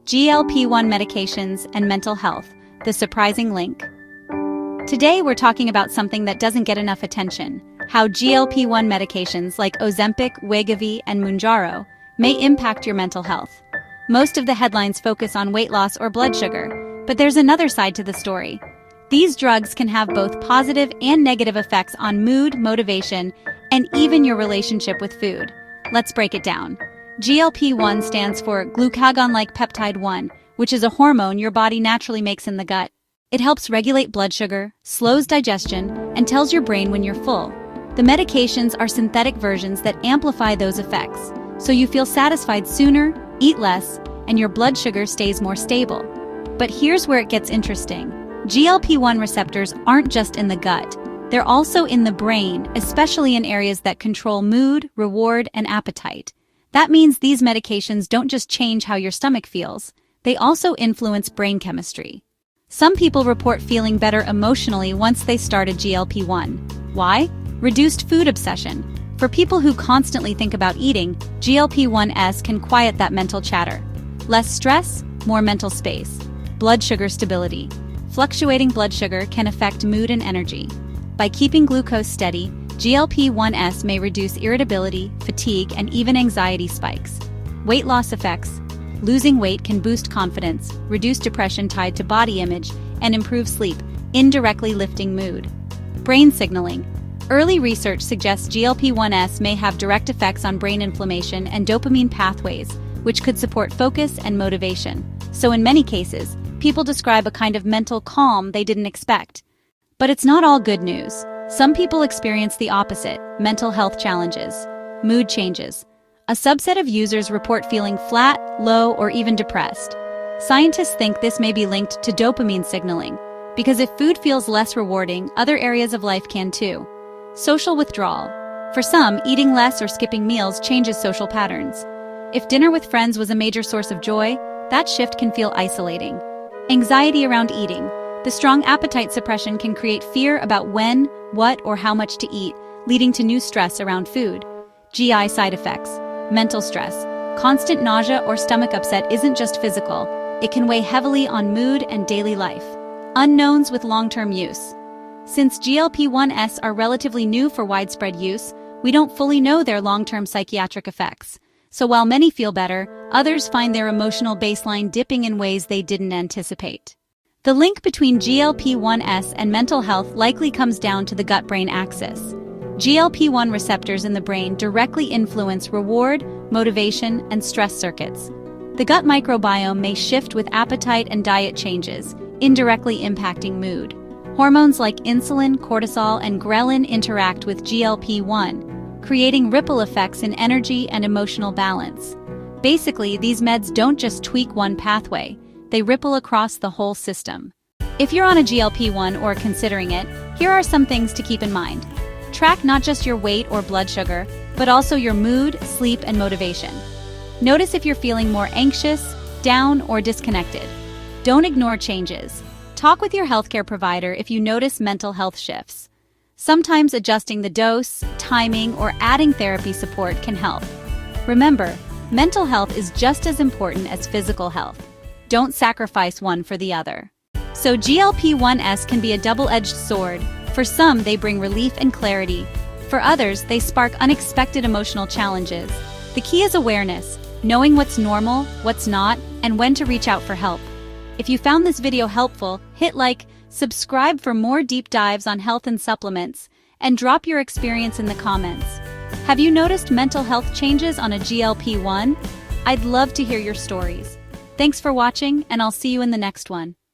GLP-1 medications and mental health, the surprising link. Today we're talking about something that doesn't get enough attention, how GLP-1 medications like Ozempic, Wegovy, and Mounjaro may impact your mental health. Most of the headlines focus on weight loss or blood sugar, but there's another side to the story. These drugs can have both positive and negative effects on mood, motivation, and even your relationship with food. Let's break it down. GLP-1 stands for glucagon-like peptide 1, which is a hormone your body naturally makes in the gut. It helps regulate blood sugar, slows digestion, and tells your brain when you're full. The medications are synthetic versions that amplify those effects, so you feel satisfied sooner, eat less, and your blood sugar stays more stable. But here's where it gets interesting. GLP-1 receptors aren't just in the gut. They're also in the brain, especially in areas that control mood, reward, and appetite. That means these medications don't just change how your stomach feels, they also influence brain chemistry. Some people report feeling better emotionally once they started GLP-1. Why? Reduced food obsession. For people who constantly think about eating, GLP-1s can quiet that mental chatter. Less stress, more mental space. Blood sugar stability. Fluctuating blood sugar can affect mood and energy. By keeping glucose steady, GLP-1s may reduce irritability, fatigue, and even anxiety spikes. Weight loss effects. Losing weight can boost confidence, reduce depression tied to body image, and improve sleep, indirectly lifting mood. Brain signaling. Early research suggests GLP-1s may have direct effects on brain inflammation and dopamine pathways, which could support focus and motivation. So in many cases, people describe a kind of mental calm they didn't expect. But it's not all good news. Some people experience the opposite, mental health challenges, mood changes. A subset of users report feeling flat, low, or even depressed. Scientists think this may be linked to dopamine signaling, because if food feels less rewarding, other areas of life can too. Social withdrawal. For some, eating less or skipping meals changes social patterns. If dinner with friends was a major source of joy, that shift can feel isolating. Anxiety around eating. The strong appetite suppression can create fear about when, what, or how much to eat, leading to new stress around food. GI side effects. Mental stress. Constant nausea or stomach upset isn't just physical. It can weigh heavily on mood and daily life. Unknowns with long-term use. Since GLP-1s are relatively new for widespread use, we don't fully know their long-term psychiatric effects. So while many feel better, others find their emotional baseline dipping in ways they didn't anticipate. The link between GLP-1s and mental health likely comes down to the gut-brain axis. GLP-1 receptors in the brain directly influence reward, motivation, and stress circuits. The gut microbiome may shift with appetite and diet changes, indirectly impacting mood. Hormones like insulin, cortisol, and ghrelin interact with GLP-1, creating ripple effects in energy and emotional balance. Basically, these meds don't just tweak one pathway, they ripple across the whole system. If you're on a GLP-1 or considering it, here are some things to keep in mind. Track not just your weight or blood sugar, but also your mood, sleep, and motivation. Notice if you're feeling more anxious, down, or disconnected. Don't ignore changes. Talk with your healthcare provider if you notice mental health shifts. Sometimes adjusting the dose, timing, or adding therapy support can help. Remember, mental health is just as important as physical health. Don't sacrifice one for the other. So GLP-1s can be a double-edged sword. For some, they bring relief and clarity. For others, they spark unexpected emotional challenges. The key is awareness, knowing what's normal, what's not, and when to reach out for help. If you found this video helpful, hit like, subscribe for more deep dives on health and supplements, and drop your experience in the comments. Have you noticed mental health changes on a GLP-1? I'd love to hear your stories. Thanks for watching, and I'll see you in the next one.